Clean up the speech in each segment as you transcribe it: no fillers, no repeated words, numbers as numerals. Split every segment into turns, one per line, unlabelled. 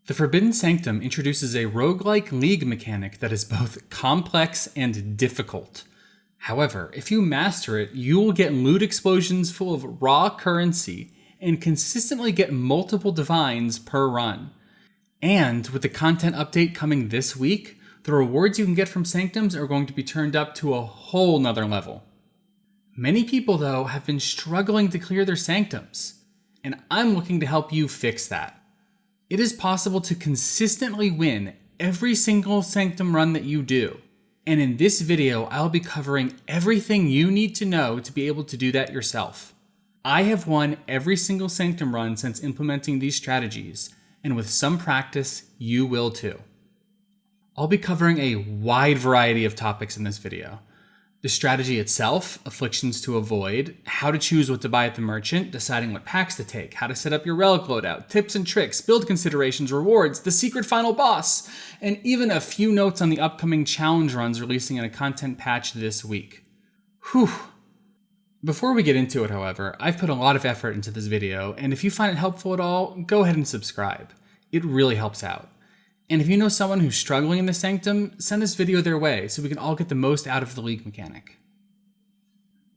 The Forbidden Sanctum introduces a roguelike league mechanic that is both complex and difficult. However, if you master it, you will get loot explosions full of raw currency and consistently get multiple divines per run. And with the content update coming this week, the rewards you can get from Sanctums are going to be turned up to a whole nother level. Many people, though, have been struggling to clear their Sanctums, and I'm looking to help you fix that. It is possible to consistently win every single Sanctum run that you do, and in this video I'll be covering everything you need to know to be able to do that yourself. I have won every single Sanctum run since implementing these strategies, and with some practice, you will too. I'll be covering a wide variety of topics in this video. The strategy itself, afflictions to avoid, how to choose what to buy at the merchant, deciding what packs to take, how to set up your relic loadout, tips and tricks, build considerations, rewards, the secret final boss, and even a few notes on the upcoming challenge runs releasing in a content patch this week. Whew. Before we get into it, however, I've put a lot of effort into this video, and if you find it helpful at all, go ahead and subscribe. It really helps out. And if you know someone who's struggling in the Sanctum, send this video their way so we can all get the most out of the league mechanic.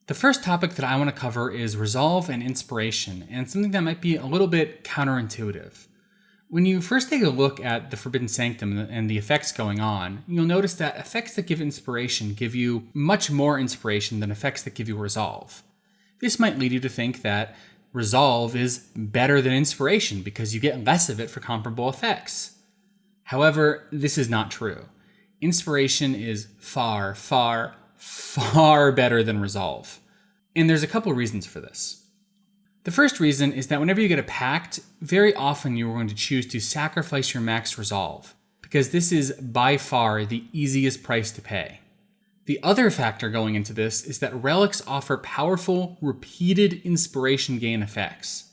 The first topic that I want to cover is resolve and inspiration, and something that might be a little bit counterintuitive. When you first take a look at the Forbidden Sanctum and the effects going on, you'll notice that effects that give inspiration give you much more inspiration than effects that give you resolve. This might lead you to think that resolve is better than inspiration because you get less of it for comparable effects. However, this is not true. Inspiration is far, far, far better than resolve. And there's a couple reasons for this. The first reason is that whenever you get a pact, very often you're going to choose to sacrifice your max resolve, because this is by far the easiest price to pay. The other factor going into this is that relics offer powerful, repeated inspiration gain effects.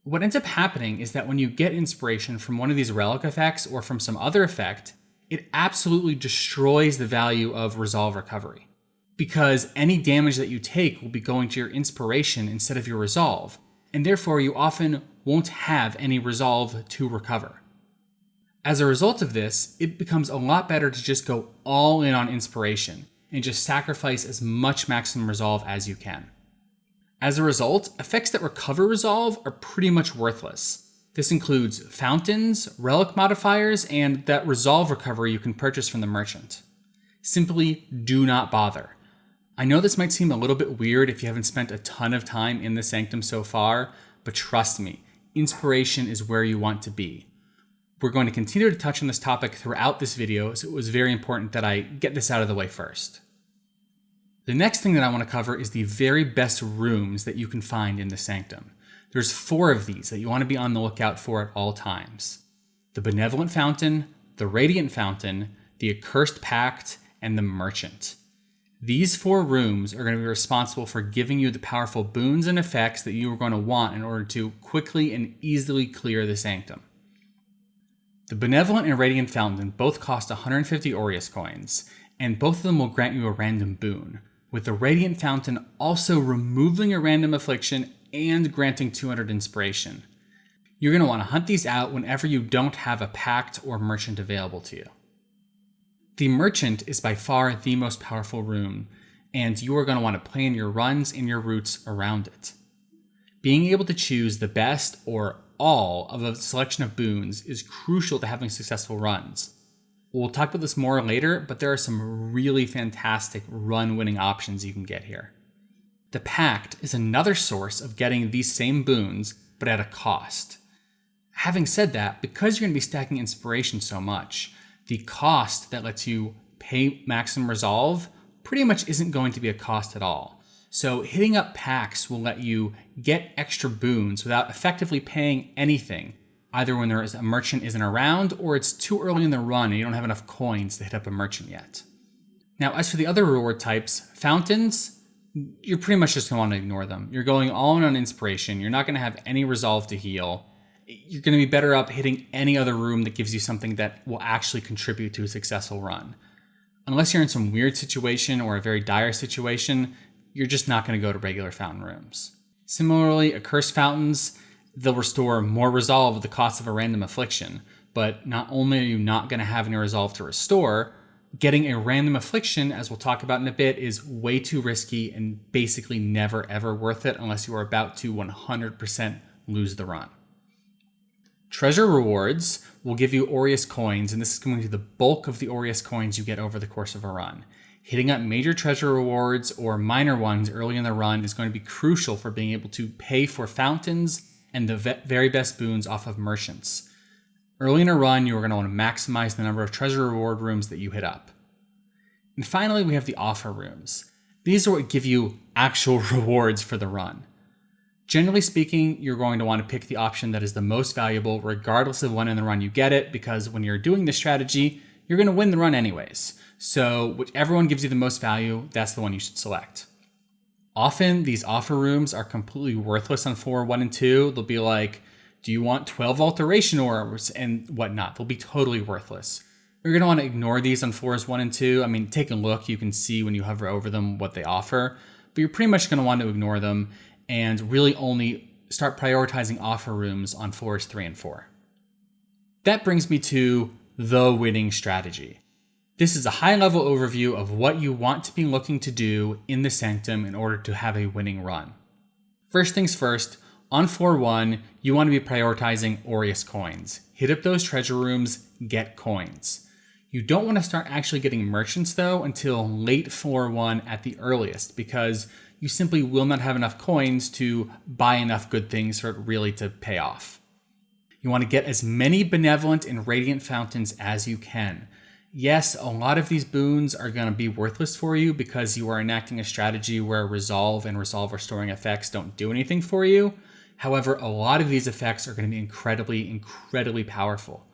What ends up happening is that when you get inspiration from one of these relic effects or from some other effect, it absolutely destroys the value of resolve recovery. Because any damage that you take will be going to your inspiration instead of your resolve, and therefore you often won't have any resolve to recover. As a result of this, it becomes a lot better to just go all in on inspiration and just sacrifice as much maximum resolve as you can. As a result, effects that recover resolve are pretty much worthless. This includes fountains, relic modifiers, and that resolve recovery you can purchase from the merchant. Simply do not bother. I know this might seem a little bit weird if you haven't spent a ton of time in the Sanctum so far, but trust me, inspiration is where you want to be. We're going to continue to touch on this topic throughout this video, so it was very important that I get this out of the way first. The next thing that I want to cover is the very best rooms that you can find in the Sanctum. There's 4 of these that you want to be on the lookout for at all times. The Benevolent Fountain, the Radiant Fountain, the Accursed Pact, and the Merchant. These 4 rooms are going to be responsible for giving you the powerful boons and effects that you are going to want in order to quickly and easily clear the Sanctum. The Benevolent and Radiant Fountain both cost 150 Aureus coins, and both of them will grant you a random boon, with the Radiant Fountain also removing a random affliction and granting 200 inspiration. You're going to want to hunt these out whenever you don't have a pact or merchant available to you. The Merchant is by far the most powerful room, and you are going to want to plan your runs and your routes around it. Being able to choose the best or all of a selection of boons is crucial to having successful runs. We'll talk about this more later, but there are some really fantastic run-winning options you can get here. The Pact is another source of getting these same boons, but at a cost. Having said that, because you're going to be stacking inspiration so much, the cost that lets you pay maximum resolve pretty much isn't going to be a cost at all. So hitting up Pacts will let you get extra boons without effectively paying anything, either when a merchant isn't around or it's too early in the run and you don't have enough coins to hit up a merchant yet. Now, as for the other reward types, fountains, you're pretty much just going to want to ignore them. You're going all in on inspiration. You're not going to have any resolve to heal. You're going to be better up hitting any other room that gives you something that will actually contribute to a successful run. Unless you're in some weird situation or a very dire situation, you're just not going to go to regular fountain rooms. Similarly, accursed fountains, they'll restore more resolve at the cost of a random affliction, but not only are you not going to have any resolve to restore, getting a random affliction, as we'll talk about in a bit, is way too risky and basically never ever worth it unless you are about to 100% lose the run. Treasure rewards will give you Aureus coins, and this is going to be the bulk of the Aureus coins you get over the course of a run. Hitting up major treasure rewards or minor ones early in the run is going to be crucial for being able to pay for fountains and the very best boons off of merchants. Early in a run, you are going to want to maximize the number of treasure reward rooms that you hit up. And finally, we have the offer rooms. These are what give you actual rewards for the run. Generally speaking, you're going to want to pick the option that is the most valuable regardless of when in the run you get it, because when you're doing this strategy, you're going to win the run anyways. So whichever one gives you the most value, that's the one you should select. Often, these offer rooms are completely worthless on 4, 1, and 2. They'll be like, do you want 12 alteration orbs and whatnot? They'll be totally worthless. You're going to want to ignore these on 4s 1 and 2. I mean, take a look. You can see when you hover over them what they offer. But you're pretty much going to want to ignore them and really only start prioritizing offer rooms on 4s 3 and 4. That brings me to the winning strategy. This is a high-level overview of what you want to be looking to do in the Sanctum in order to have a winning run. First things first, on 4-1, you want to be prioritizing Aureus coins. Hit up those treasure rooms, get coins. You don't want to start actually getting merchants though until late 4-1 at the earliest, because you simply will not have enough coins to buy enough good things for it really to pay off. You want to get as many benevolent and radiant fountains as you can. Yes, a lot of these boons are going to be worthless for you because you are enacting a strategy where resolve and resolve restoring effects don't do anything for you. However, a lot of these effects are going to be incredibly powerful.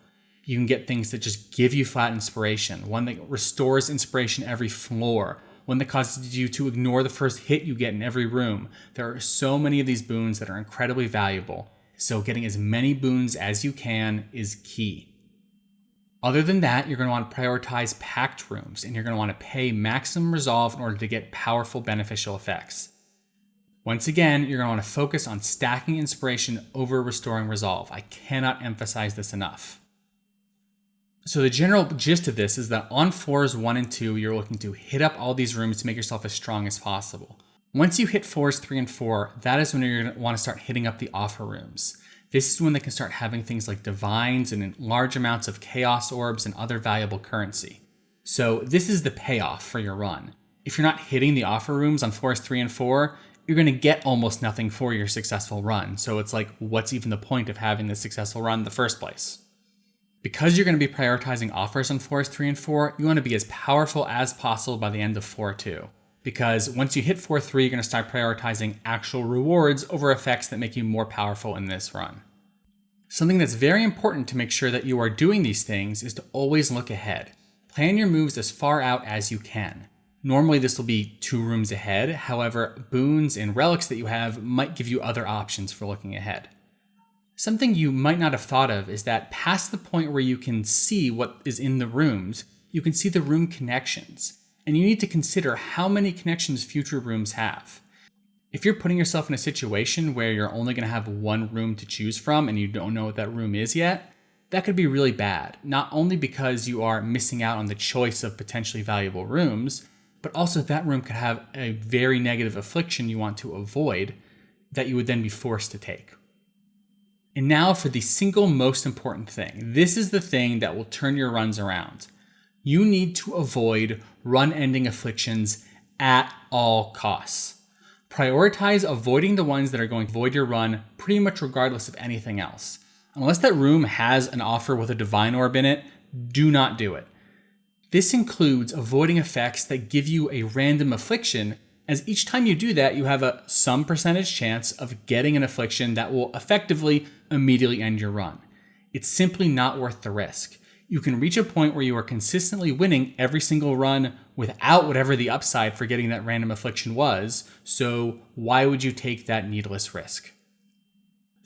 You can get things that just give you flat inspiration, one that restores inspiration every floor, one that causes you to ignore the first hit you get in every room. There are so many of these boons that are incredibly valuable, so getting as many boons as you can is key. Other than that, you're going to want to prioritize packed rooms, and you're going to want to pay maximum resolve in order to get powerful beneficial effects. Once again, you're going to want to focus on stacking inspiration over restoring resolve. I cannot emphasize this enough. So the general gist of this is that on 4s 1 and 2, you're looking to hit up all these rooms to make yourself as strong as possible. Once you hit 4s 3 and 4, that is when you're going to want to start hitting up the offer rooms. This is when they can start having things like divines and large amounts of chaos orbs and other valuable currency. So this is the payoff for your run. If you're not hitting the offer rooms on 4s 3 and 4, you're going to get almost nothing for your successful run. So it's like, what's even the point of having this successful run in the first place? Because you're going to be prioritizing offers on 4s 3 and 4, you want to be as powerful as possible by the end of 4-2. Because once you hit 4-3, you're going to start prioritizing actual rewards over effects that make you more powerful in this run. Something that's very important to make sure that you are doing these things is to always look ahead. Plan your moves as far out as you can. Normally this will be 2 rooms ahead, however, boons and relics that you have might give you other options for looking ahead. Something you might not have thought of is that past the point where you can see what is in the rooms, you can see the room connections. And you need to consider how many connections future rooms have. If you're putting yourself in a situation where you're only going to have one room to choose from and you don't know what that room is yet, that could be really bad. Not only because you are missing out on the choice of potentially valuable rooms, but also that room could have a very negative affliction you want to avoid that you would then be forced to take. And now for the single most important thing. This is the thing that will turn your runs around. You need to avoid run-ending afflictions at all costs. Prioritize avoiding the ones that are going to void your run pretty much regardless of anything else. Unless that room has an offer with a divine orb in it, do not do it. This includes avoiding effects that give you a random affliction, as each time you do that, you have some percentage chance of getting an affliction that will effectively immediately end your run. It's simply not worth the risk. You can reach a point where you are consistently winning every single run without whatever the upside for getting that random affliction was, so why would you take that needless risk?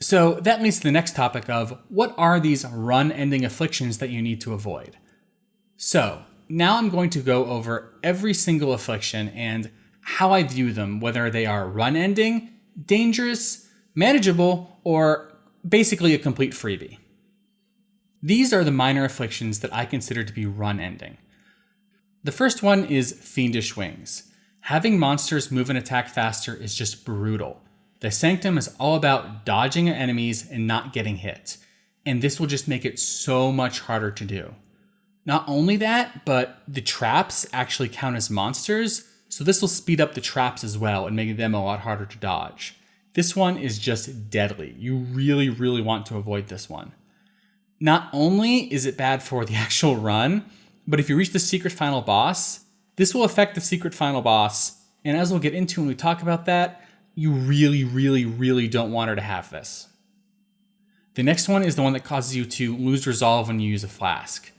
So that leads to the next topic of what are these run-ending afflictions that you need to avoid? So now I'm going to go over every single affliction and how I view them, whether they are run-ending, dangerous, manageable, or basically a complete freebie. These are the minor afflictions that I consider to be run ending. The first one is Fiendish Wings. Having monsters move and attack faster is just brutal. The Sanctum is all about dodging at enemies and not getting hit, and this will just make it so much harder to do. Not only that, but the traps actually count as monsters, so this will speed up the traps as well and make them a lot harder to dodge. This one is just deadly. You really, really want to avoid this one. Not only is it bad for the actual run, but if you reach the secret final boss, this will affect the secret final boss, and as we'll get into when we talk about that, you really, really, really don't want her to have this. The next one is the one that causes you to lose resolve when you use a flask.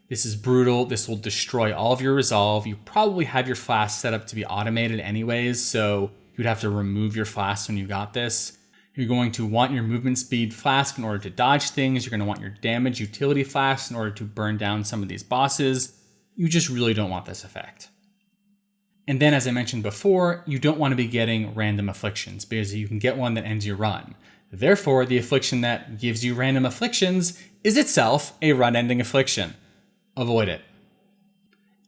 This is brutal. This will destroy all of your resolve. You probably have your flask set up to be automated anyways, so you'd have to remove your flask when you got this. You're going to want your movement speed flask in order to dodge things. You're going to want your damage utility flask in order to burn down some of these bosses. You just really don't want this effect. And then, as I mentioned before, you don't want to be getting random afflictions because you can get one that ends your run. Therefore, the affliction that gives you random afflictions is itself a run-ending affliction. Avoid it.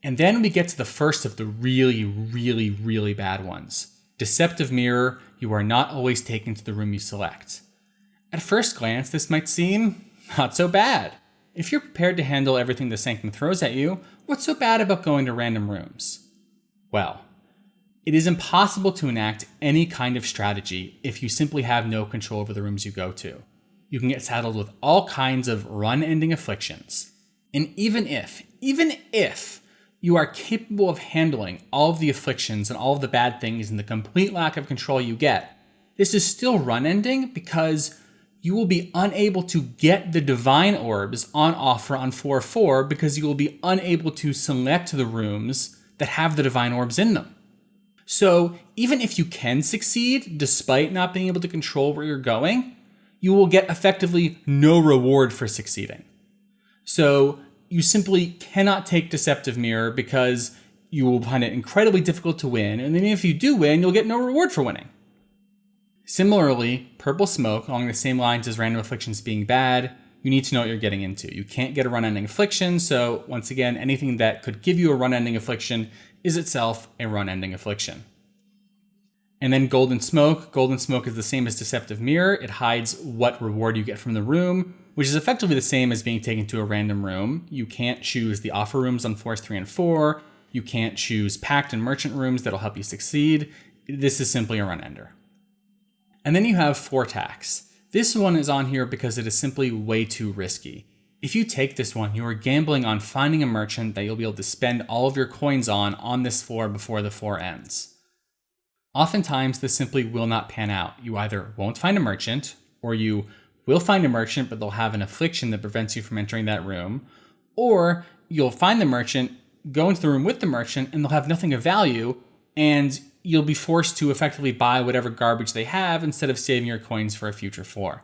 And then we get to the first of the really, really, really bad ones. Deceptive Mirror. You are not always taken to the room you select. At first glance, this might seem not so bad. If you're prepared to handle everything the Sanctum throws at you, what's so bad about going to random rooms? Well, it is impossible to enact any kind of strategy if you simply have no control over the rooms you go to. You can get saddled with all kinds of run-ending afflictions. And even if you are capable of handling all of the afflictions and all of the bad things and the complete lack of control you get, this is still run-ending because you will be unable to get the Divine Orbs on offer on floor 4 because you will be unable to select the rooms that have the Divine Orbs in them. So even if you can succeed, despite not being able to control where you're going, you will get effectively no reward for succeeding. So you simply cannot take Deceptive Mirror because you will find it incredibly difficult to win, and then if you do win, you'll get no reward for winning. Similarly, Purple Smoke, along the same lines as random afflictions being bad, you need to know what you're getting into. You can't get a run-ending affliction, so once again, anything that could give you a run-ending affliction is itself a run-ending affliction. And then Golden Smoke. Golden Smoke is the same as Deceptive Mirror. It hides what reward you get from the room, which is effectively the same as being taken to a random room. You can't choose the offer rooms on floors 3 and 4. You can't choose Pact and Merchant rooms that'll help you succeed. This is simply a run-ender. And then you have Fortax. This one is on here because it is simply way too risky. If you take this one, you are gambling on finding a merchant that you'll be able to spend all of your coins on this floor before the floor ends. Oftentimes, this simply will not pan out. You either won't find a merchant, or you will find a merchant, but they'll have an affliction that prevents you from entering that room, or you'll find the merchant, go into the room with the merchant, and they'll have nothing of value, and you'll be forced to effectively buy whatever garbage they have instead of saving your coins for a future floor.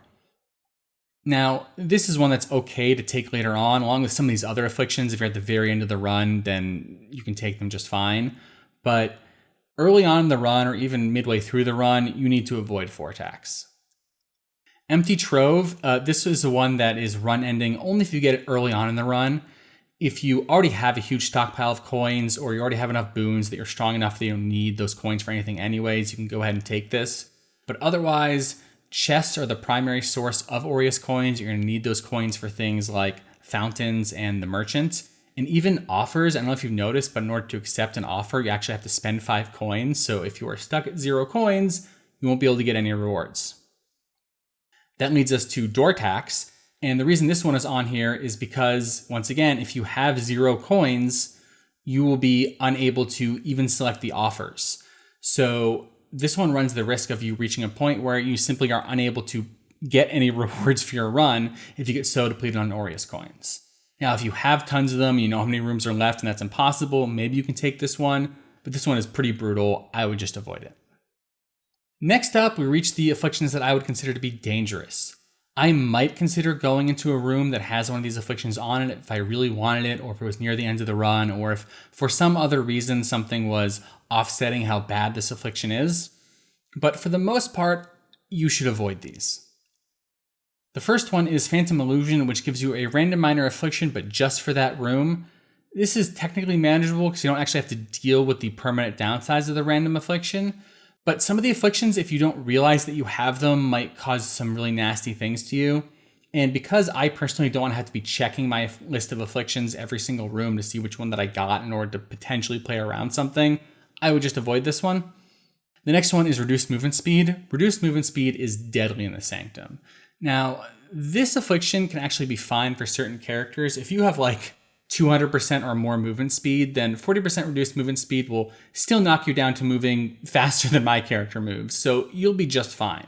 Now, this is one that's okay to take later on, along with some of these other afflictions. If you're at the very end of the run, then you can take them just fine. But early on in the run, or even midway through the run, you need to avoid Fortax. Empty Trove, this is the one that is run ending only if you get it early on in the run. If you already have a huge stockpile of coins, or you already have enough boons that you're strong enough that you don't need those coins for anything anyways, you can go ahead and take this. But otherwise, chests are the primary source of Aureus coins. You're going to need those coins for things like fountains and the merchant. And even offers, I don't know if you've noticed, but in order to accept an offer, you actually have to spend 5 coins. So if you are stuck at 0 coins, you won't be able to get any rewards. That leads us to Door Tax. And the reason this one is on here is because, once again, if you have 0 coins, you will be unable to even select the offers. So this one runs the risk of you reaching a point where you simply are unable to get any rewards for your run if you get so depleted on Aureus coins. Now, if you have tons of them, you know how many rooms are left, and that's impossible, maybe you can take this one, but this one is pretty brutal. I would just avoid it. Next up, we reach the afflictions that I would consider to be dangerous. I might consider going into a room that has one of these afflictions on it if I really wanted it, or if it was near the end of the run, or if for some other reason something was offsetting how bad this affliction is. But for the most part, you should avoid these. The first one is Phantom Illusion, which gives you a random minor affliction, but just for that room. This is technically manageable because you don't actually have to deal with the permanent downsides of the random affliction. But some of the afflictions, if you don't realize that you have them, might cause some really nasty things to you. And because I personally don't want to have to be checking my list of afflictions every single room to see which one that I got in order to potentially play around something, I would just avoid this one. The next one is Reduced Movement Speed. Reduced Movement Speed is deadly in the Sanctum. Now, this affliction can actually be fine for certain characters. If you have like 200% or more movement speed, then 40% reduced movement speed will still knock you down to moving faster than my character moves, so you'll be just fine.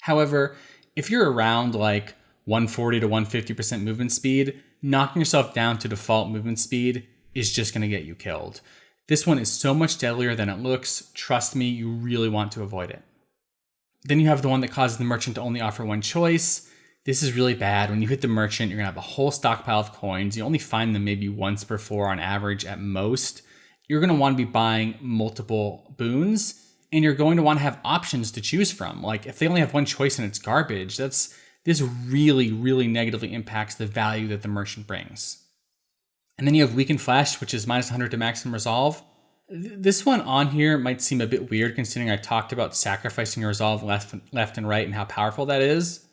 However, if you're around like 140 to 150% movement speed, knocking yourself down to default movement speed is just going to get you killed. This one is so much deadlier than it looks. Trust me, you really want to avoid it. Then you have the one that causes the merchant to only offer one choice. This is really bad. When you hit the merchant, you're going to have a whole stockpile of coins. You only find them maybe once per 4 on average at most. You're going to want to be buying multiple boons, and you're going to want to have options to choose from. Like if they only have one choice and it's garbage, this really, really negatively impacts the value that the merchant brings. And then you have Weakened Flesh, which is minus 100 to maximum resolve. This one on here might seem a bit weird considering I talked about sacrificing your resolve left and right and how powerful that is.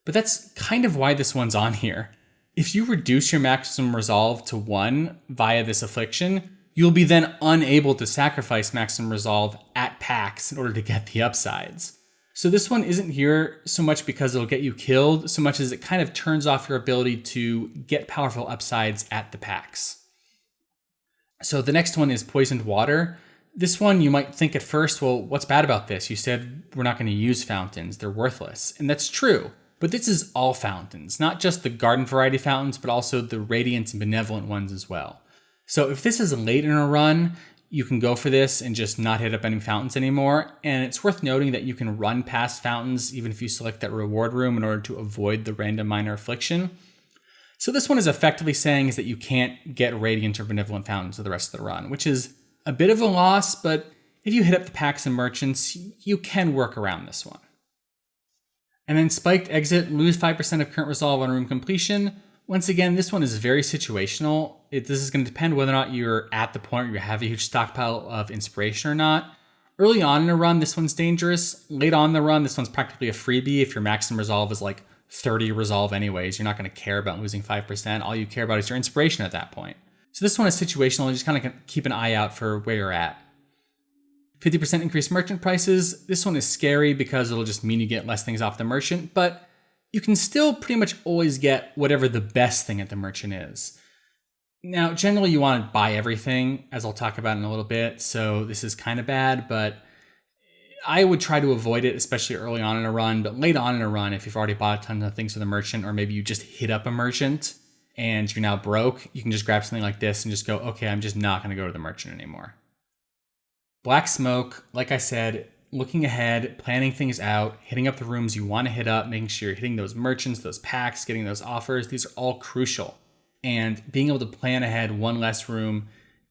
But that's kind of why this one's on here. If you reduce your maximum resolve to 1 via this affliction, you'll be then unable to sacrifice maximum resolve at Pacts in order to get the upsides. So this one isn't here so much because it'll get you killed, so much as it kind of turns off your ability to get powerful upsides at the Pacts. So the next one is Poisoned Water. This one you might think at first, well, what's bad about this? You said we're not going to use fountains, they're worthless. And that's true, but this is all fountains, not just the garden variety fountains, but also the radiant and benevolent ones as well. So if this is late in a run, you can go for this and just not hit up any fountains anymore. And it's worth noting that you can run past fountains even if you select that reward room in order to avoid the random minor affliction. So this one is effectively saying is that you can't get radiant or benevolent fountains for the rest of the run, which is a bit of a loss, but if you hit up the Pacts and merchants, you can work around this one. And then Spiked Exit, lose 5% of current resolve on room completion. Once again, this one is very situational. This is going to depend whether or not you're at the point where you have a huge stockpile of inspiration or not. Early on in a run, this one's dangerous. Late on in the run, this one's practically a freebie. If your maximum resolve is like 30 resolve anyways, you're not going to care about losing 5%. All you care about is your inspiration at that point. So this one is situational. You just kind of keep an eye out for where you're at. 50% increased merchant prices. This one is scary because it'll just mean you get less things off the merchant, but you can still pretty much always get whatever the best thing at the merchant is. Now, generally you want to buy everything, as I'll talk about in a little bit, so this is kind of bad, but I would try to avoid it, especially early on in a run. But late on in a run, if you've already bought a ton of things for the merchant, or maybe you just hit up a merchant and you're now broke, you can just grab something like this and just go, okay, I'm just not going to go to the merchant anymore. Black Smoke, like I said, looking ahead, planning things out, hitting up the rooms you want to hit up, making sure you're hitting those merchants, those packs, getting those offers. These are all crucial. And being able to plan ahead one less room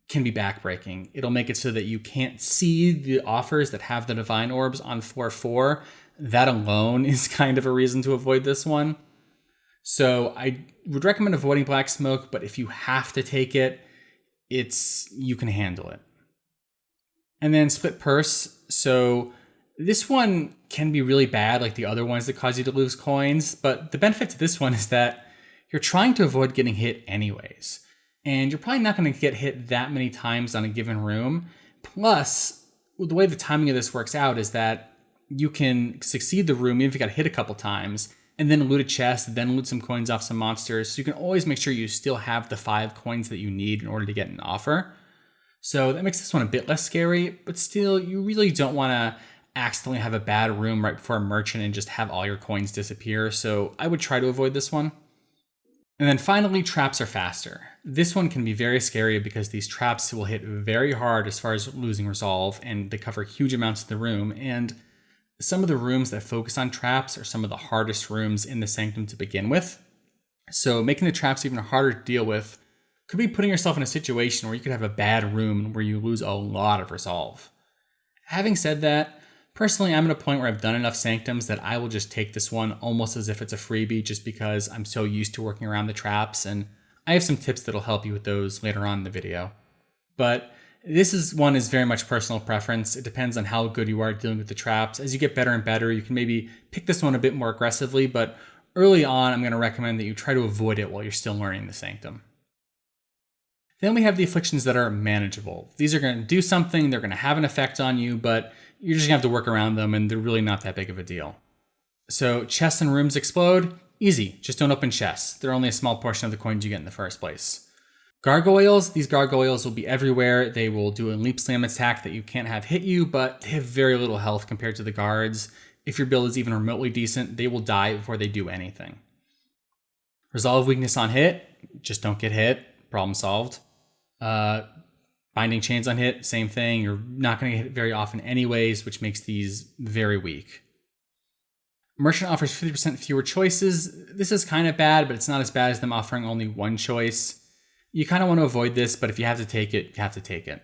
can be backbreaking. It'll make it so that you can't see the offers that have the Divine Orbs on floor 4. That alone is kind of a reason to avoid this one. So I would recommend avoiding Black Smoke, but if you have to take it, you can handle it. And then Split Purse. So this one can be really bad like the other ones that cause you to lose coins, but the benefit to this one is that you're trying to avoid getting hit anyways. And you're probably not going to get hit that many times on a given room. Plus, the way the timing of this works out is that you can succeed the room even if you got hit a couple times, and then loot a chest, then loot some coins off some monsters. So you can always make sure you still have the 5 coins that you need in order to get an offer. So that makes this one a bit less scary, but still, you really don't want to accidentally have a bad room right before a merchant and just have all your coins disappear. So I would try to avoid this one. And then finally, traps are faster. This one can be very scary because these traps will hit very hard as far as losing resolve, and they cover huge amounts of the room. And some of the rooms that focus on traps are some of the hardest rooms in the Sanctum to begin with. So making the traps even harder to deal with could be putting yourself in a situation where you could have a bad room where you lose a lot of resolve. Having said that, Personally, I'm at a point where I've done enough Sanctums that I will just take this one almost as if it's a freebie just because I'm so used to working around the traps, and I have some tips that'll help you with those later on in the video. But one is very much personal preference. It depends on how good you are at dealing with the traps. As you get better and better, you can maybe pick this one a bit more aggressively, but early on, I'm going to recommend that you try to avoid it while you're still learning the Sanctum. Then we have the afflictions that are manageable. These are going to do something, they're going to have an effect on you, but you're just going to have to work around them, and they're really not that big of a deal. So chests and rooms explode, easy, just don't open chests. They're only a small portion of the coins you get in the first place. Gargoyles, these gargoyles will be everywhere. They will do a leap slam attack that you can't have hit you, but they have very little health compared to the guards. If your build is even remotely decent, they will die before they do anything. Resolve weakness on hit, just don't get hit, problem solved. Binding chains on hit, same thing. You're not going to get hit very often anyways, which makes these very weak. Merchant offers 50% fewer choices. This is kind of bad, but it's not as bad as them offering only one choice. You kind of want to avoid this, but if you have to take it, you have to take it.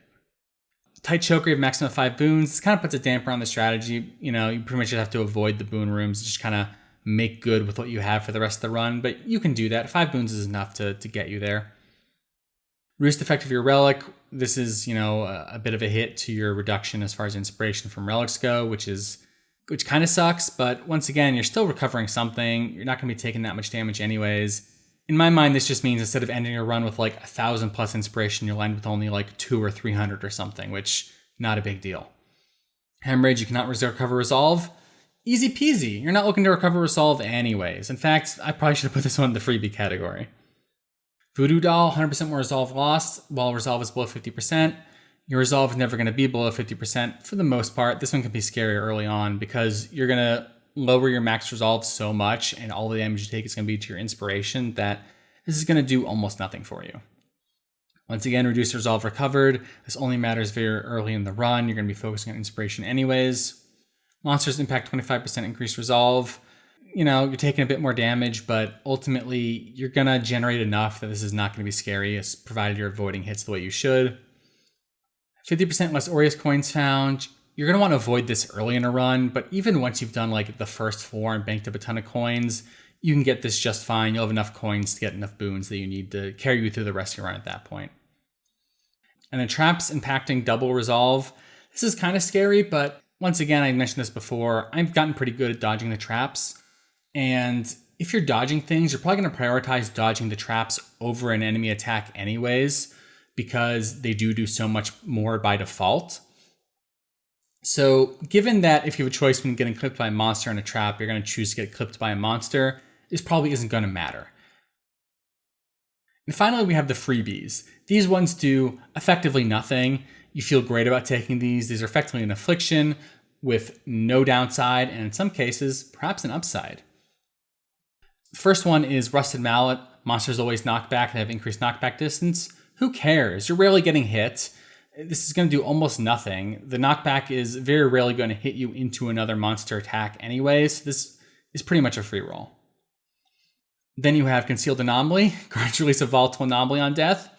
Tight choker, you have maximum 5 boons. This kind of puts a damper on the strategy. You pretty much just have to avoid the boon rooms, just kind of make good with what you have for the rest of the run, but you can do that. 5 boons is enough to get you there. Roost effect of your relic. This is, a bit of a hit to your reduction as far as inspiration from relics go, which kind of sucks, but once again, you're still recovering something. You're not going to be taking that much damage anyways. In my mind, this just means instead of ending your run with 1,000 plus inspiration, you'll end with only 200 or 300 or something, which not a big deal. Hemorrhage, you cannot recover resolve. Easy peasy. You're not looking to recover resolve anyways. In fact, I probably should have put this one in the freebie category. Voodoo Doll, 100% more resolve lost, while resolve is below 50%. Your resolve is never going to be below 50% for the most part. This one can be scary early on because you're going to lower your max resolve so much and all the damage you take is going to be to your inspiration that this is going to do almost nothing for you. Once again, reduce resolve recovered. This only matters very early in the run. You're going to be focusing on inspiration anyways. Monsters impact 25% increased resolve. You're taking a bit more damage, but ultimately you're going to generate enough that this is not going to be scary, provided you're avoiding hits the way you should. 50% less Aureus coins found. You're going to want to avoid this early in a run, but even once you've done the first 4 and banked up a ton of coins, you can get this just fine. You'll have enough coins to get enough boons that you need to carry you through the rest of your run at that point. And then traps impacting double resolve. This is kind of scary, but once again, I mentioned this before, I've gotten pretty good at dodging the traps. And if you're dodging things, you're probably going to prioritize dodging the traps over an enemy attack anyways, because they do so much more by default. So given that if you have a choice between getting clipped by a monster and a trap, you're going to choose to get clipped by a monster, this probably isn't going to matter. And finally, we have the freebies. These ones do effectively nothing. You feel great about taking these. These are effectively an affliction with no downside, and in some cases, perhaps an upside. The first one is Rusted Mallet. Monsters always knock back. They have increased knockback distance. Who cares? You're rarely getting hit. This is going to do almost nothing. The knockback is very rarely going to hit you into another monster attack anyways. This is pretty much a free roll. Then you have Concealed Anomaly, grants release of volatile anomaly on death.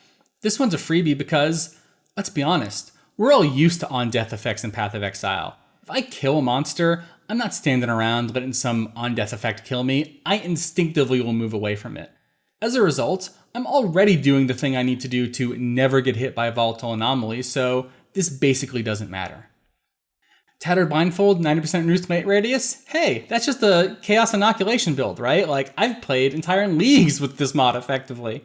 This one's a freebie because, let's be honest, we're all used to on-death effects in Path of Exile. If I kill a monster, I'm not standing around letting some on-death effect kill me. I instinctively will move away from it. As a result, I'm already doing the thing I need to do to never get hit by a volatile anomaly, so this basically doesn't matter. Tattered Blindfold, 90% reduced mate radius? Hey, that's just a Chaos Inoculation build, right? I've played entire leagues with this mod effectively.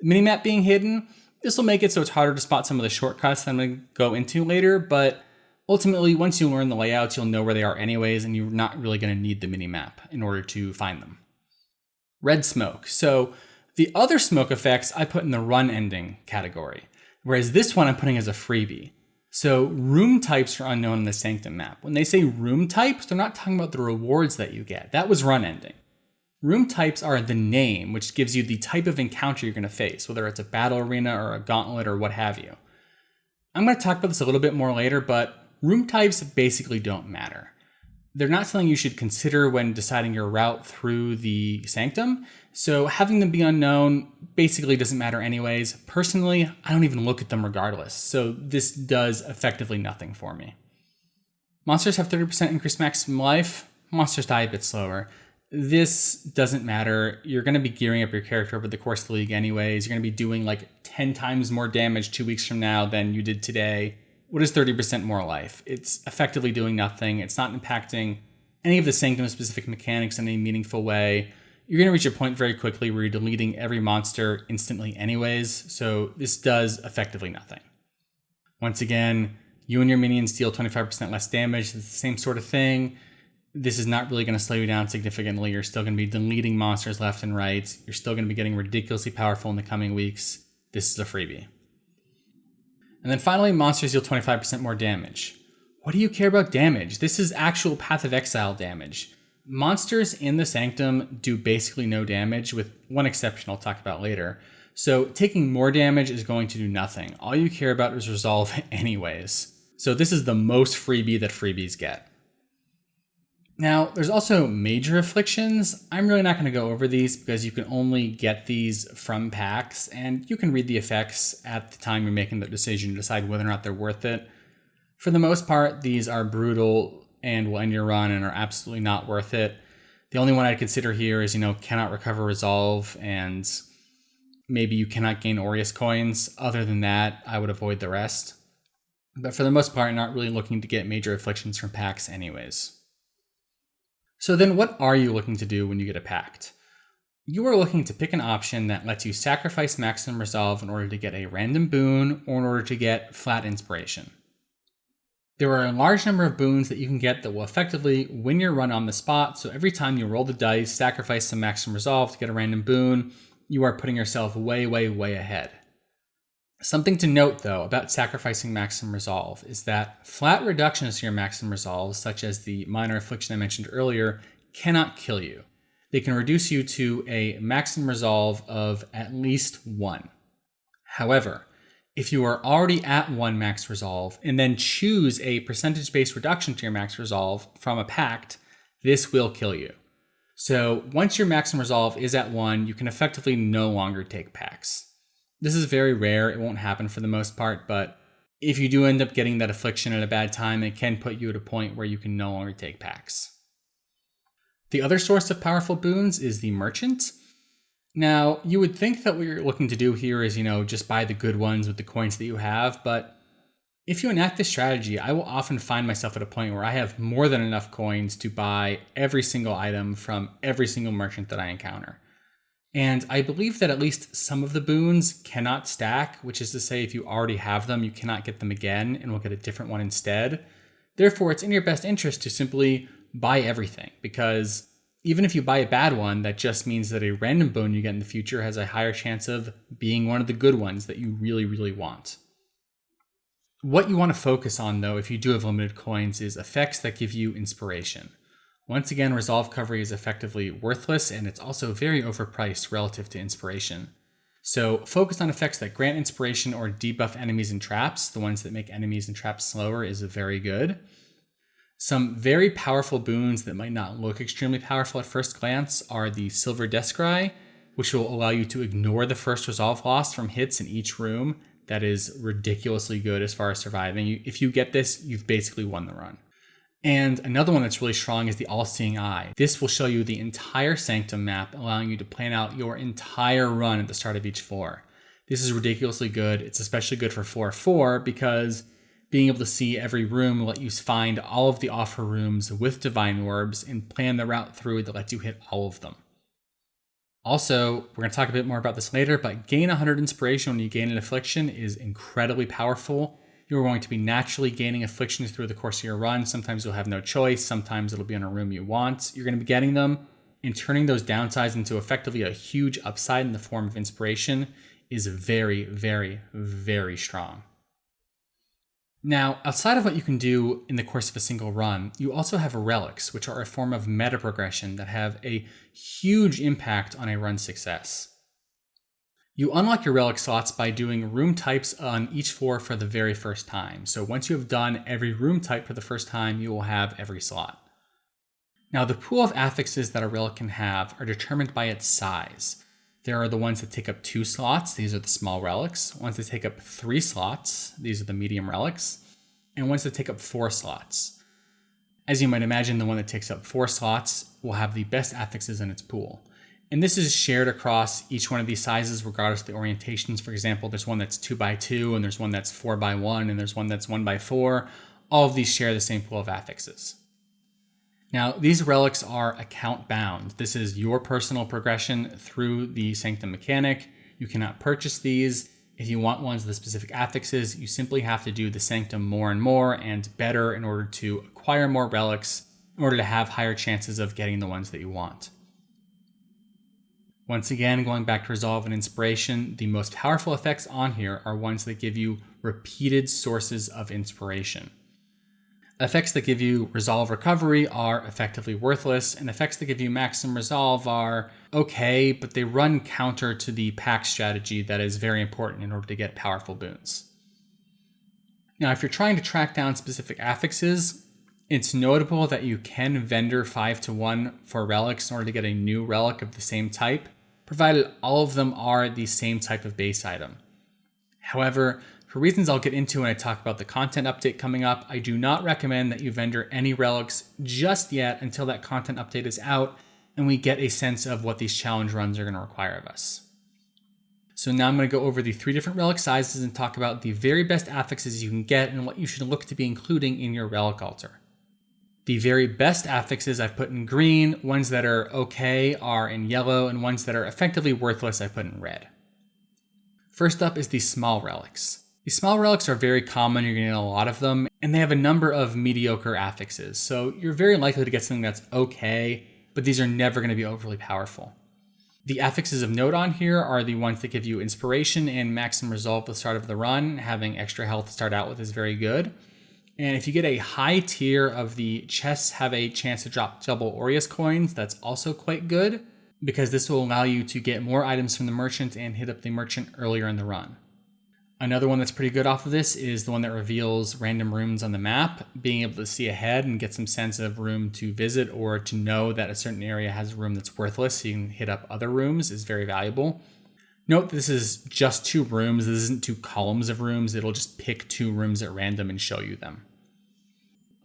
Minimap being hidden, this will make it so it's harder to spot some of the shortcuts that I'm going to go into later, but ultimately, once you learn the layouts, you'll know where they are anyways, and you're not really going to need the minimap in order to find them. Red Smoke. So the other smoke effects I put in the run ending category, whereas this one I'm putting as a freebie. So room types are unknown in the Sanctum map. When they say room types, they're not talking about the rewards that you get. That was run ending. Room types are the name, which gives you the type of encounter you're going to face, whether it's a battle arena or a gauntlet or what have you. I'm going to talk about this a little bit more later, but room types basically don't matter. They're not something you should consider when deciding your route through the Sanctum, so having them be unknown basically doesn't matter anyways. Personally, I don't even look at them regardless, so this does effectively nothing for me. Monsters have 30% increased maximum life. Monsters die a bit slower. This doesn't matter. You're going to be gearing up your character over the course of the league anyways. You're going to be doing like 10 times more damage 2 weeks from now than you did today. What is 30% more life? It's effectively doing nothing. It's not impacting any of the Sanctum-specific mechanics in any meaningful way. You're going to reach a point very quickly where you're deleting every monster instantly anyways, so this does effectively nothing. Once again, you and your minions deal 25% less damage. It's the same sort of thing. This is not really going to slow you down significantly. You're still going to be deleting monsters left and right. You're still going to be getting ridiculously powerful in the coming weeks. This is a freebie. And then finally, monsters deal 25% more damage. What do you care about damage? This is actual Path of Exile damage. Monsters in the Sanctum do basically no damage, with one exception I'll talk about later. So taking more damage is going to do nothing. All you care about is resolve anyways. So this is the most freebie that freebies get. Now, there's also major afflictions. I'm really not going to go over these because you can only get these from Pacts, and you can read the effects at the time you're making the decision to decide whether or not they're worth it. For the most part, these are brutal and will end your run and are absolutely not worth it. The only one I'd consider here is, cannot recover resolve, and maybe you cannot gain Aureus coins. Other than that, I would avoid the rest. But for the most part, not really looking to get major afflictions from Pacts anyways. So then what are you looking to do when you get a Pact? You are looking to pick an option that lets you sacrifice maximum resolve in order to get a random boon or in order to get flat inspiration. There are a large number of boons that you can get that will effectively win your run on the spot, so every time you roll the dice, sacrifice some maximum resolve to get a random boon, you are putting yourself way, way, way ahead. Something to note, though, about sacrificing maximum resolve is that flat reductions to your maximum resolve, such as the minor affliction I mentioned earlier, cannot kill you. They can reduce you to a maximum resolve of at least 1. However, if you are already at 1 max resolve and then choose a percentage-based reduction to your max resolve from a pact, this will kill you. So once your maximum resolve is at 1, you can effectively no longer take pacts. This is very rare. It won't happen for the most part, but if you do end up getting that affliction at a bad time, it can put you at a point where you can no longer take pacts. The other source of powerful boons is the merchant. Now, you would think that what you're looking to do here is, just buy the good ones with the coins that you have, but if you enact this strategy, I will often find myself at a point where I have more than enough coins to buy every single item from every single merchant that I encounter. And I believe that at least some of the boons cannot stack, which is to say if you already have them, you cannot get them again and will get a different one instead. Therefore, it's in your best interest to simply buy everything, because even if you buy a bad one, that just means that a random boon you get in the future has a higher chance of being one of the good ones that you really, really want. What you want to focus on, though, if you do have limited coins, is effects that give you inspiration. Once again, resolve recovery is effectively worthless, and it's also very overpriced relative to inspiration. So focus on effects that grant inspiration or debuff enemies and traps. The ones that make enemies and traps slower is very good. Some very powerful boons that might not look extremely powerful at first glance are the Silver Descry, which will allow you to ignore the first resolve loss from hits in each room. That is ridiculously good as far as surviving. If you get this, you've basically won the run. And another one that's really strong is the All-Seeing Eye. This will show you the entire Sanctum map, allowing you to plan out your entire run at the start of each floor. This is ridiculously good. It's especially good for floor 4 because being able to see every room will let you find all of the offer rooms with divine orbs and plan the route through that lets you hit all of them. Also, we're going to talk a bit more about this later, but gain 100 inspiration when you gain an affliction is incredibly powerful. You're going to be naturally gaining afflictions through the course of your run. Sometimes you'll have no choice. Sometimes it'll be in a room you want. You're going to be getting them, and turning those downsides into effectively a huge upside in the form of inspiration is very, very, very strong. Now, outside of what you can do in the course of a single run, you also have relics, which are a form of meta progression that have a huge impact on a run success. You unlock your relic slots by doing room types on each floor for the very first time. So once you have done every room type for the first time, you will have every slot. Now, the pool of affixes that a relic can have are determined by its size. There are the ones that take up 2 slots. These are the small relics. Ones that take up 3 slots. These are the medium relics. And ones that take up 4 slots. As you might imagine, the one that takes up 4 slots will have the best affixes in its pool. And this is shared across each one of these sizes, regardless of the orientations. For example, there's one that's 2x2, and there's one that's 4x1, and there's one that's 1x4. All of these share the same pool of affixes. Now, these relics are account bound. This is your personal progression through the Sanctum mechanic. You cannot purchase these. If you want ones with the specific affixes, you simply have to do the Sanctum more and more and better in order to acquire more relics, in order to have higher chances of getting the ones that you want. Once again, going back to Resolve and Inspiration, the most powerful effects on here are ones that give you repeated sources of inspiration. Effects that give you Resolve Recovery are effectively worthless, and effects that give you Maximum Resolve are okay, but they run counter to the Pacts strategy that is very important in order to get powerful boons. Now, if you're trying to track down specific affixes, it's notable that you can vendor 5-1 for relics in order to get a new relic of the same type, provided all of them are the same type of base item. However, for reasons I'll get into when I talk about the content update coming up, I do not recommend that you vendor any relics just yet until that content update is out and we get a sense of what these challenge runs are going to require of us. So now I'm going to go over the 3 different relic sizes and talk about the very best affixes you can get and what you should look to be including in your relic altar. The very best affixes I've put in green, ones that are okay are in yellow, and ones that are effectively worthless I put in red. First up is the small relics. These small relics are very common, you're going to get a lot of them, and they have a number of mediocre affixes, so you're very likely to get something that's okay, but these are never going to be overly powerful. The affixes of note on here are the ones that give you Inspiration and Maximum Resolve at the start of the run. Having extra health to start out with is very good. And if you get a high tier of the chests have a chance to drop double Aureus coins, that's also quite good, because this will allow you to get more items from the merchant and hit up the merchant earlier in the run. Another one that's pretty good off of this is the one that reveals random rooms on the map. Being able to see ahead and get some sense of room to visit or to know that a certain area has a room that's worthless so you can hit up other rooms is very valuable. Note this is just 2 rooms. This isn't 2 columns of rooms. It'll just pick 2 rooms at random and show you them.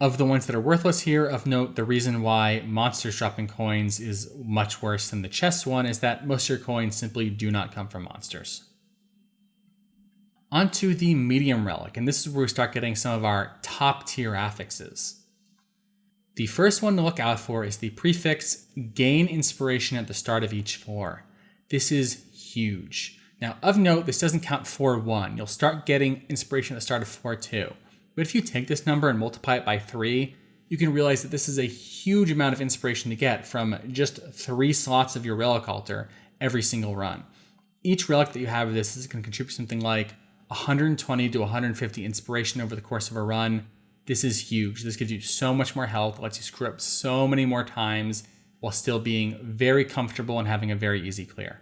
Of the ones that are worthless here, of note, the reason why monsters dropping coins is much worse than the chest one is that most of your coins simply do not come from monsters. Onto the medium relic, and this is where we start getting some of our top tier affixes. The first one to look out for is the prefix Gain Inspiration at the start of each floor. This is huge. Now, of note, this doesn't count floor 1. You'll start getting inspiration at the start of floor 2. But if you take this number and multiply it by 3, you can realize that this is a huge amount of inspiration to get from just 3 slots of your relic altar every single run. Each relic that you have of this is going to contribute something like 120 to 150 inspiration over the course of a run. This is huge. This gives you so much more health, lets you screw up so many more times while still being very comfortable and having a very easy clear.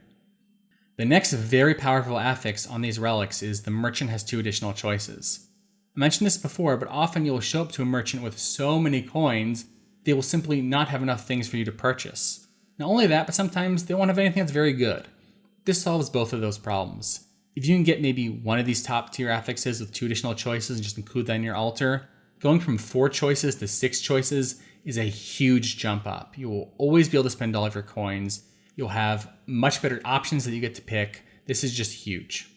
The next very powerful affix on these relics is the merchant has 2 additional choices. I mentioned this before, but often you'll show up to a merchant with so many coins, they will simply not have enough things for you to purchase. Not only that, but sometimes they won't have anything that's very good. This solves both of those problems. If you can get maybe one of these top tier affixes with 2 additional choices and just include that in your altar, going from 4 choices to 6 choices is a huge jump up. You will always be able to spend all of your coins. You'll have much better options that you get to pick. This is just huge.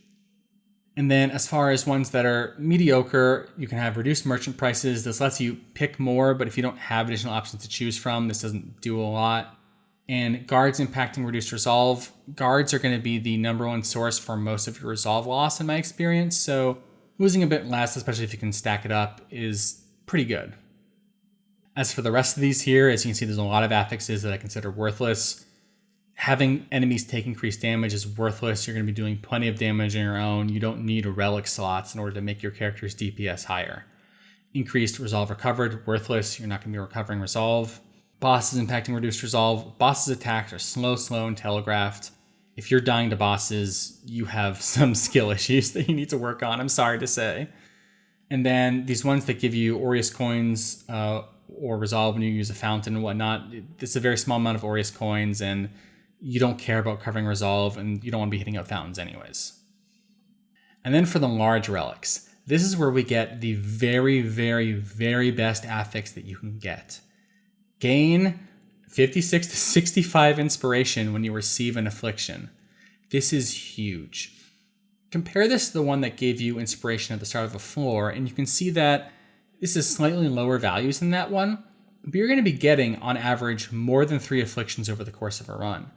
And then as far as ones that are mediocre, you can have reduced merchant prices. This lets you pick more, but if you don't have additional options to choose from, this doesn't do a lot. And guards impacting reduced resolve. Guards are going to be the number 1 source for most of your resolve loss in my experience, so losing a bit less, especially if you can stack it up, is pretty good. As for the rest of these here, as you can see, there's a lot of affixes that I consider worthless. Having enemies take increased damage is worthless. You're going to be doing plenty of damage on your own. You don't need relic slots in order to make your character's DPS higher. Increased resolve recovered, worthless. You're not going to be recovering resolve. Bosses impacting reduced resolve. Bosses' attacks are slow, and telegraphed. If you're dying to bosses, you have some skill issues that you need to work on, I'm sorry to say. And then these ones that give you Aureus coins or resolve when you use a fountain and whatnot, it's a very small amount of Aureus coins, and you don't care about covering resolve, and you don't want to be hitting up fountains anyways. And then for the large relics, This is where we get the very, very, very best affix that you can get. Gain 56 to 65 inspiration when you receive an affliction. This is huge. Compare this to the one that gave you inspiration at the start of the floor, and you can see that this is slightly lower values than that one, but you're going to be getting, on average, more than 3 afflictions over the course of a run.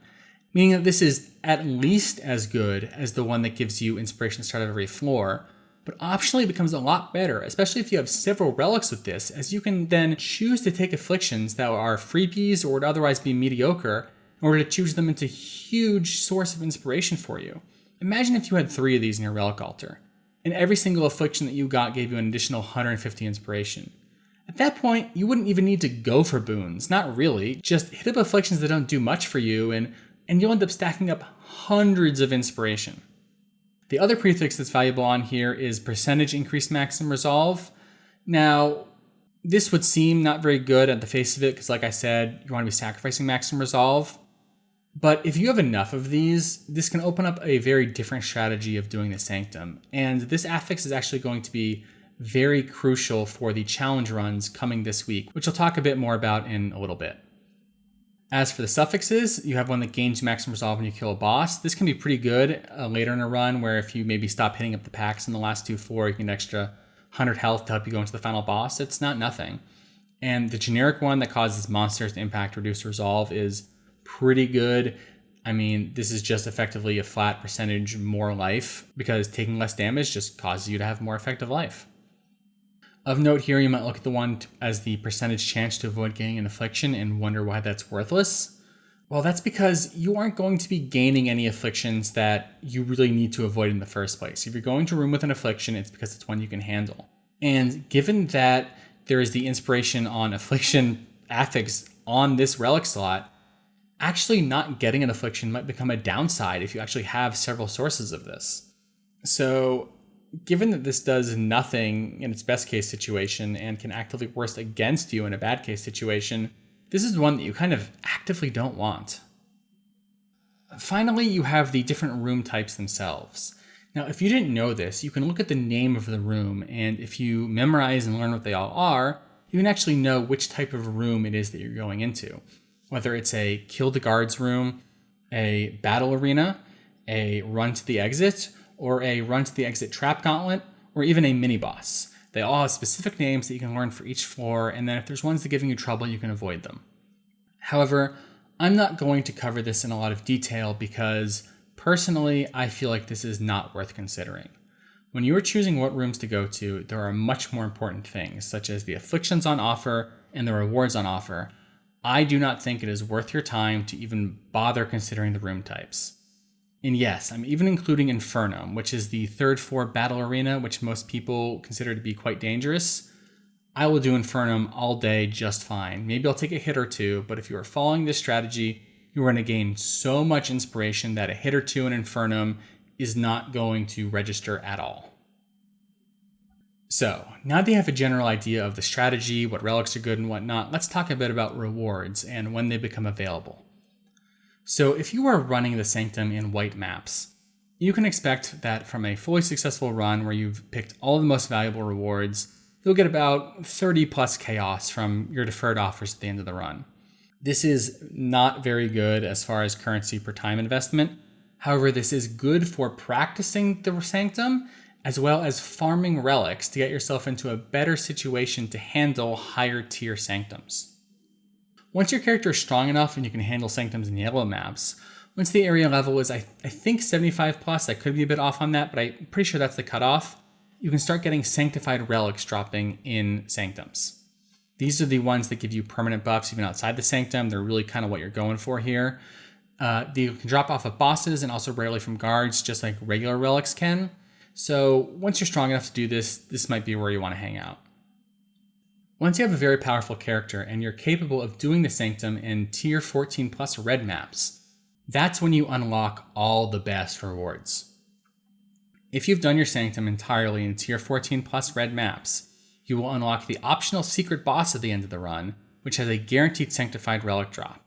Meaning that this is at least as good as the one that gives you inspiration at the start of every floor, but optionally becomes a lot better, especially if you have several relics with this, as you can then choose to take afflictions that are freebies or would otherwise be mediocre in order to choose them into a huge source of inspiration for you. Imagine if you had 3 of these in your relic altar, and every single affliction that you got gave you an additional 150 inspiration. At that point, you wouldn't even need to go for boons, not really, just hit up afflictions that don't do much for you, and you'll end up stacking up hundreds of inspiration. The other prefix that's valuable on here is percentage increased maximum resolve. Now, this would seem not very good at the face of it, because like I said, you want to be sacrificing maximum resolve. But if you have enough of these, this can open up a very different strategy of doing the Sanctum. And this affix is actually going to be very crucial for the challenge runs coming this week, which I'll talk a bit more about in a little bit. As for the suffixes, you have one that gains maximum resolve when you kill a boss. This can be pretty good later in a run, where if you maybe stop hitting up the packs in the last 2 floor, you get an extra 100 health to help you go into the final boss. It's not nothing. And the generic one that causes monsters to impact reduce resolve is pretty good. I mean, this is just effectively a flat percentage more life, because taking less damage just causes you to have more effective life. Of note here, you might look at the one as the percentage chance to avoid gaining an affliction and wonder why that's worthless. Well, that's because you aren't going to be gaining any afflictions that you really need to avoid in the first place. If you're going to room with an affliction, it's because it's one you can handle. And given that there is the inspiration on affliction affix on this relic slot, actually not getting an affliction might become a downside if you actually have several sources of this. So, given that this does nothing in its best case situation and can actively work against you in a bad case situation, this is one that you kind of actively don't want. Finally, you have the different room types themselves. Now, if you didn't know this, you can look at the name of the room, and if you memorize and learn what they all are, you can actually know which type of room it is that you're going into. Whether it's a kill the guards room, a battle arena, a run to the exit, or a run to the exit trap gauntlet, or even a mini boss. They all have specific names that you can learn for each floor, and then if there's ones that are giving you trouble, you can avoid them. However, I'm not going to cover this in a lot of detail because, personally, I feel like this is not worth considering. When you are choosing what rooms to go to, there are much more important things, such as the afflictions on offer and the rewards on offer. I do not think it is worth your time to even bother considering the room types. And yes, I'm even including Infernum, which is the 3rd floor battle arena, which most people consider to be quite dangerous. I will do Infernum all day just fine. Maybe I'll take a hit or 2, but if you are following this strategy, you're going to gain so much inspiration that a hit or 2 in Infernum is not going to register at all. So, now that you have a general idea of the strategy, what relics are good and whatnot, let's talk a bit about rewards and when they become available. So if you are running the Sanctum in white maps, you can expect that from a fully successful run where you've picked all the most valuable rewards, you'll get about 30 plus chaos from your deferred offers at the end of the run. This is not very good as far as currency per time investment. However, this is good for practicing the Sanctum as well as farming relics to get yourself into a better situation to handle higher tier Sanctums. Once your character is strong enough and you can handle Sanctums in yellow maps, once the area level is, I think 75 plus, I could be a bit off on that, but I'm pretty sure that's the cutoff, you can start getting sanctified relics dropping in Sanctums. These are the ones that give you permanent buffs even outside the Sanctum. They're really kind of what you're going for here. They can drop off of bosses and also rarely from guards, just like regular relics can. So once you're strong enough to do this, this might be where you want to hang out. Once you have a very powerful character and you're capable of doing the Sanctum in tier 14 plus red maps, that's when you unlock all the best rewards. If you've done your Sanctum entirely in tier 14 plus red maps, you will unlock the optional secret boss at the end of the run, which has a guaranteed sanctified relic drop.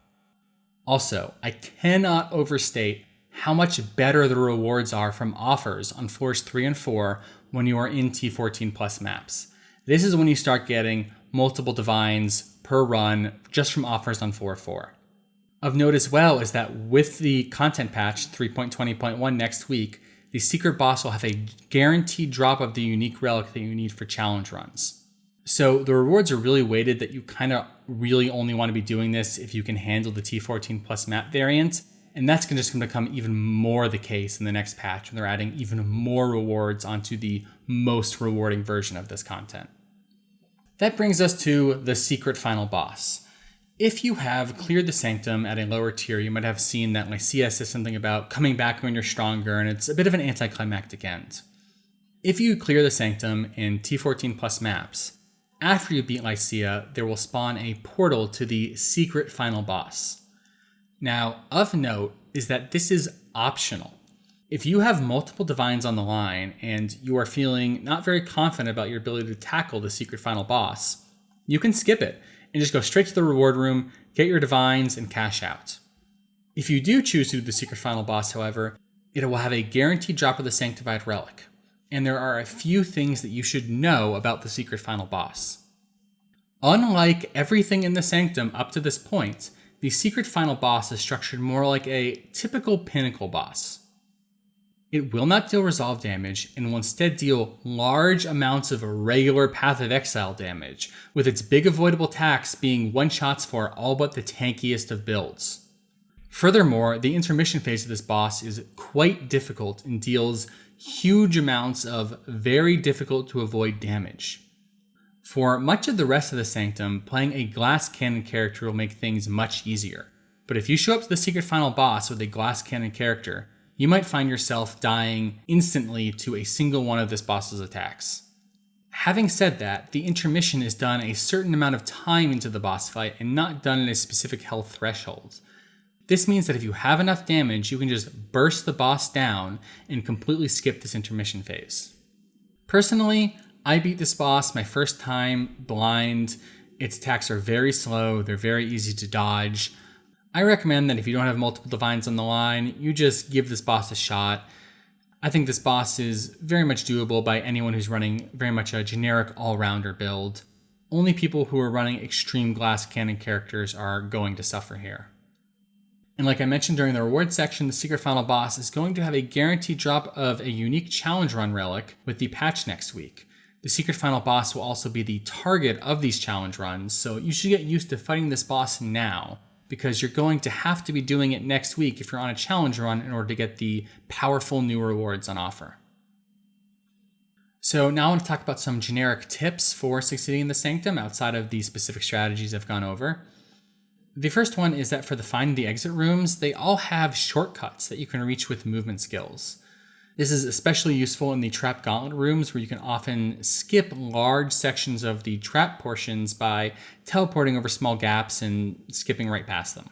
Also, I cannot overstate how much better the rewards are from offers on floors 3 and 4 when you are in T14 plus maps. This is when you start getting multiple divines per run just from offers on floor 4. Of note as well is that with the content patch 3.20.1 next week, the secret boss will have a guaranteed drop of the unique relic that you need for challenge runs. So the rewards are really weighted that you kind of really only want to be doing this if you can handle the T14 plus map variant. And that's just going to become even more the case in the next patch when they're adding even more rewards onto the most rewarding version of this content. That brings us to the secret final boss. If you have cleared the Sanctum at a lower tier, you might have seen that Lycia says something about coming back when you're stronger, and it's a bit of an anticlimactic end. If you clear the Sanctum in T14 plus maps, after you beat Lycia, there will spawn a portal to the secret final boss. Now, of note is that this is optional. If you have multiple divines on the line and you are feeling not very confident about your ability to tackle the secret final boss, you can skip it and just go straight to the reward room, get your divines, and cash out. If you do choose to do the secret final boss, however, it will have a guaranteed drop of the sanctified relic, and there are a few things that you should know about the secret final boss. Unlike everything in the Sanctum up to this point, the secret final boss is structured more like a typical pinnacle boss. It will not deal resolve damage and will instead deal large amounts of regular Path of Exile damage, with its big avoidable attacks being one-shots for all but the tankiest of builds. Furthermore, the intermission phase of this boss is quite difficult and deals huge amounts of very difficult to avoid damage. For much of the rest of the Sanctum, playing a glass cannon character will make things much easier. But if you show up to the secret final boss with a glass cannon character, you might find yourself dying instantly to a single one of this boss's attacks. Having said that, the intermission is done a certain amount of time into the boss fight and not done in a specific health threshold. This means that if you have enough damage, you can just burst the boss down and completely skip this intermission phase. Personally, I beat this boss my first time blind. Its attacks are very slow, they're very easy to dodge. I recommend that if you don't have multiple divines on the line, you just give this boss a shot. I think this boss is very much doable by anyone who's running very much a generic all-rounder build. Only people who are running extreme glass cannon characters are going to suffer here. And like I mentioned during the reward section, the secret final boss is going to have a guaranteed drop of a unique challenge run relic with the patch next week. The secret final boss will also be the target of these challenge runs, so you should get used to fighting this boss now, because you're going to have to be doing it next week if you're on a challenge run in order to get the powerful new rewards on offer. So now I want to talk about some generic tips for succeeding in the Sanctum outside of the specific strategies I've gone over. The first one is that for the find the exit rooms, they all have shortcuts that you can reach with movement skills. This is especially useful in the trap gauntlet rooms where you can often skip large sections of the trap portions by teleporting over small gaps and skipping right past them.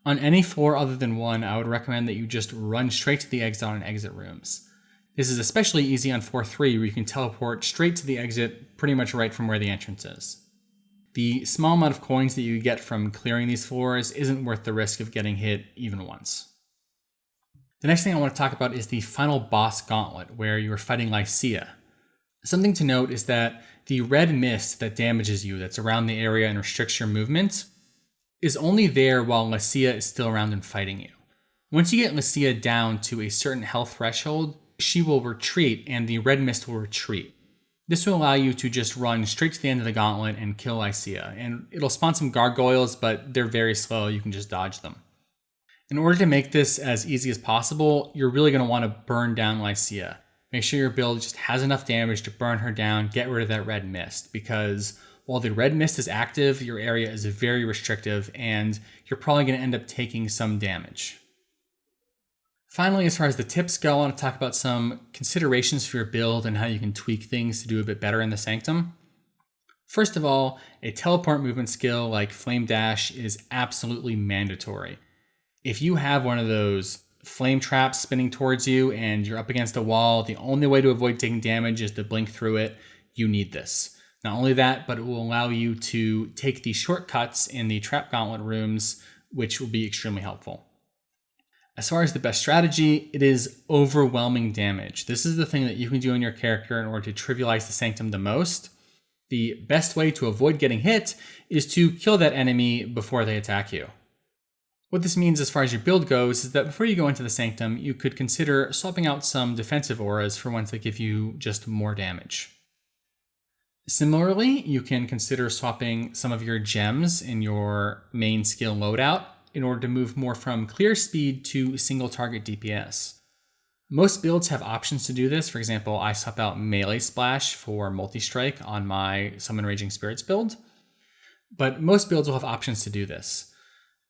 On any floor other than 1, I would recommend that you just run straight to the exit on exit rooms. This is especially easy on floor 3 where you can teleport straight to the exit pretty much right from where the entrance is. The small amount of coins that you get from clearing these floors isn't worth the risk of getting hit even once. The next thing I want to talk about is the final boss gauntlet, where you're fighting Lycia. Something to note is that the red mist that damages you, that's around the area and restricts your movement, is only there while Lycia is still around and fighting you. Once you get Lycia down to a certain health threshold, she will retreat and the red mist will retreat. This will allow you to just run straight to the end of the gauntlet and kill Lycia, and it'll spawn some gargoyles, but they're very slow, you can just dodge them. In order to make this as easy as possible, you're really going to want to burn down Lycia. Make sure your build just has enough damage to burn her down, get rid of that red mist, because while the red mist is active, your area is very restrictive, and you're probably going to end up taking some damage. Finally, as far as the tips go, I want to talk about some considerations for your build and how you can tweak things to do a bit better in the Sanctum. First of all, a teleport movement skill like Flame Dash is absolutely mandatory. If you have one of those flame traps spinning towards you and you're up against a wall, the only way to avoid taking damage is to blink through it. You need this. Not only that, but it will allow you to take the shortcuts in the trap gauntlet rooms, which will be extremely helpful. As far as the best strategy, it is overwhelming damage. This is the thing that you can do in your character in order to trivialize the Sanctum the most. The best way to avoid getting hit is to kill that enemy before they attack you. What this means as far as your build goes is that before you go into the Sanctum, you could consider swapping out some defensive auras for ones that give you just more damage. Similarly, you can consider swapping some of your gems in your main skill loadout in order to move more from clear speed to single target DPS. Most builds have options to do this. For example, I swap out melee splash for multi-strike on my Summon Raging Spirits build, but most builds will have options to do this.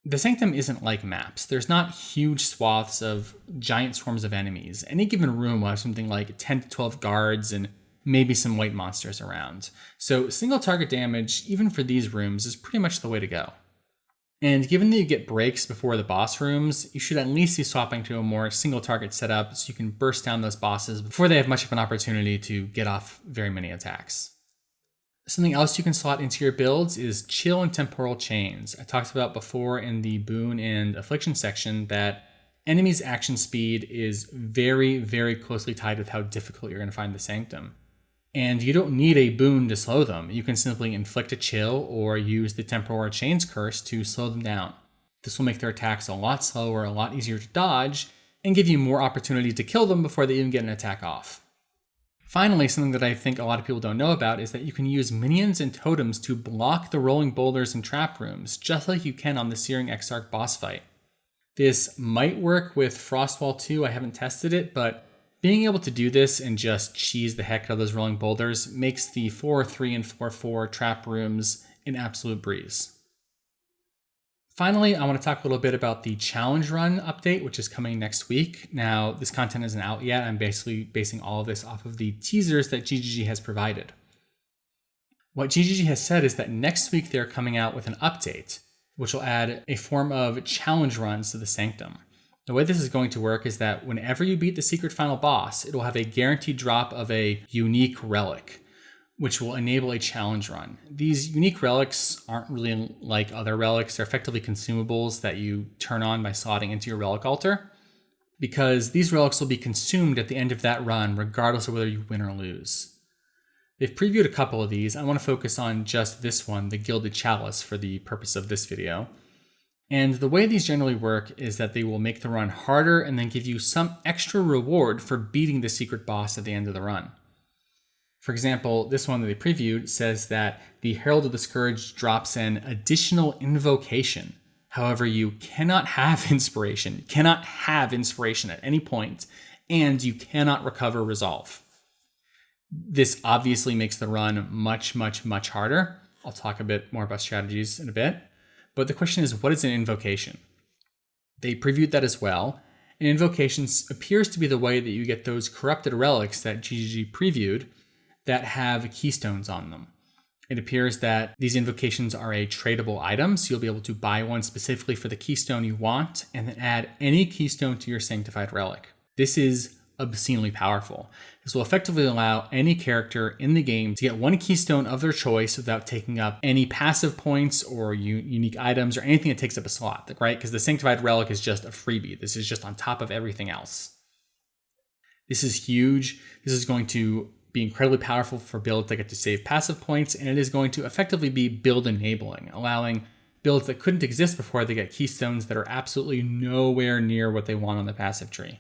The Sanctum isn't like maps. There's not huge swaths of giant swarms of enemies. Any given room will have something like 10 to 12 guards and maybe some white monsters around. So single target damage, even for these rooms, is pretty much the way to go. And given that you get breaks before the boss rooms, you should at least be swapping to a more single target setup so you can burst down those bosses before they have much of an opportunity to get off very many attacks. Something else you can slot into your builds is chill and temporal chains. I talked about before in the boon and affliction section that enemies' action speed is very, very closely tied with how difficult you're going to find the Sanctum. And you don't need a boon to slow them. You can simply inflict a chill or use the Temporal or Chains curse to slow them down. This will make their attacks a lot slower, a lot easier to dodge, and give you more opportunity to kill them before they even get an attack off. Finally, something that I think a lot of people don't know about is that you can use minions and totems to block the rolling boulders and trap rooms, just like you can on the Searing Exarch boss fight. This might work with Frostwall 2, I haven't tested it, but being able to do this and just cheese the heck out of those rolling boulders makes the 4-3 and 4-4 trap rooms an absolute breeze. Finally, I want to talk a little bit about the challenge run update, which is coming next week. Now, this content isn't out yet. I'm basically basing all of this off of the teasers that GGG has provided. What GGG has said is that next week they're coming out with an update, which will add a form of challenge runs to the Sanctum. The way this is going to work is that whenever you beat the secret final boss, it will have a guaranteed drop of a unique relic, which will enable a challenge run. These unique relics aren't really like other relics. They're effectively consumables that you turn on by slotting into your relic altar, because these relics will be consumed at the end of that run, regardless of whether you win or lose. They've previewed a couple of these. I want to focus on just this one, the Gilded Chalice, for the purpose of this video. And the way these generally work is that they will make the run harder and then give you some extra reward for beating the secret boss at the end of the run. For example, this one that they previewed says that the Herald of the Scourge drops an additional invocation. However, you cannot have inspiration. You cannot have inspiration at any point, and you cannot recover resolve. This obviously makes the run much, much, much harder. I'll talk a bit more about strategies in a bit. But the question is, what is an invocation? They previewed that as well. An invocation appears to be the way that you get those corrupted relics that GGG previewed that have keystones on them. It appears that these invocations are a tradable item, so you'll be able to buy one specifically for the keystone you want, and then add any keystone to your sanctified relic. This is obscenely powerful. This will effectively allow any character in the game to get one keystone of their choice without taking up any passive points or unique items or anything that takes up a slot, right? Because the sanctified relic is just a freebie. This is just on top of everything else. This is huge. This is going to be incredibly powerful for builds that get to save passive points, and it is going to effectively be build enabling, allowing builds that couldn't exist before they get keystones that are absolutely nowhere near what they want on the passive tree.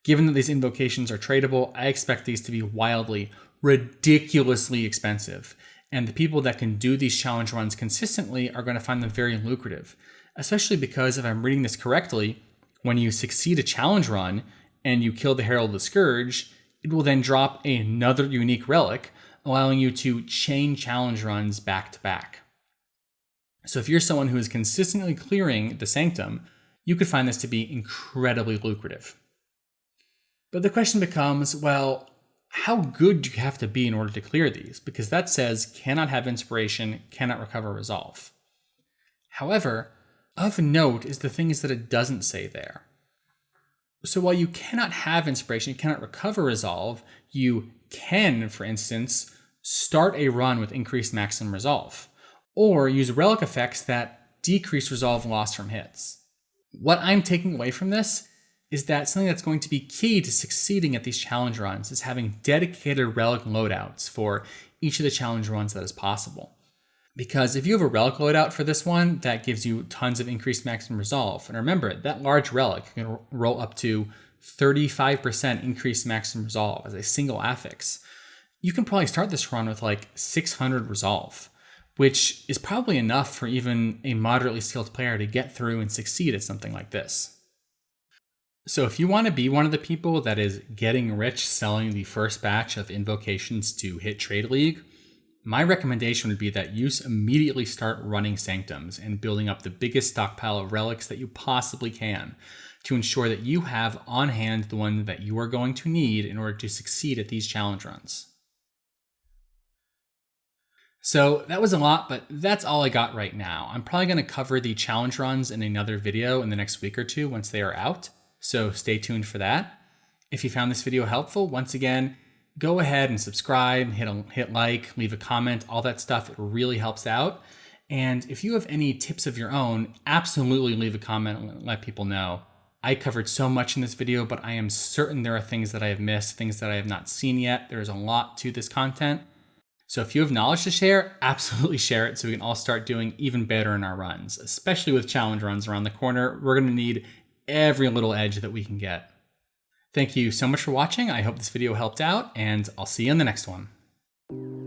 Given that these invocations are tradable, I expect these to be wildly, ridiculously expensive. And the people that can do these challenge runs consistently are going to find them very lucrative. Especially because, if I'm reading this correctly, when you succeed a challenge run and you kill the Herald of the Scourge, it will then drop another unique relic, allowing you to chain challenge runs back to back. So if you're someone who is consistently clearing the Sanctum, you could find this to be incredibly lucrative. But the question becomes, well, how good do you have to be in order to clear these? Because that says cannot have inspiration, cannot recover resolve. However, of note is the things that it doesn't say there. So while you cannot have inspiration, you cannot recover resolve, you can, for instance, start a run with increased maximum resolve, or use relic effects that decrease resolve loss from hits. What I'm taking away from this is that something that's going to be key to succeeding at these challenge runs is having dedicated relic loadouts for each of the challenge runs that is possible. Because if you have a relic loadout for this one, that gives you tons of increased maximum resolve. And remember, that large relic can roll up to 35% increased maximum resolve as a single affix. You can probably start this run with like 600 resolve, which is probably enough for even a moderately skilled player to get through and succeed at something like this. So if you want to be one of the people that is getting rich selling the first batch of invocations to hit Trade League, my recommendation would be that you immediately start running Sanctums and building up the biggest stockpile of relics that you possibly can to ensure that you have on hand the one that you are going to need in order to succeed at these challenge runs. So that was a lot, but that's all I got right now. I'm probably going to cover the challenge runs in another video in the next week or two once they are out, so stay tuned for that. If you found this video helpful, once again, go ahead and subscribe, hit like, leave a comment, all that stuff. It really helps out. And if you have any tips of your own, absolutely leave a comment and let people know. I covered so much in this video, but I am certain there are things that I have missed, things that I have not seen yet. There is a lot to this content. So if you have knowledge to share, absolutely share it so we can all start doing even better in our runs, especially with challenge runs around the corner. We're going to need every little edge that we can get. Thank you so much for watching. I hope this video helped out, and I'll see you in the next one.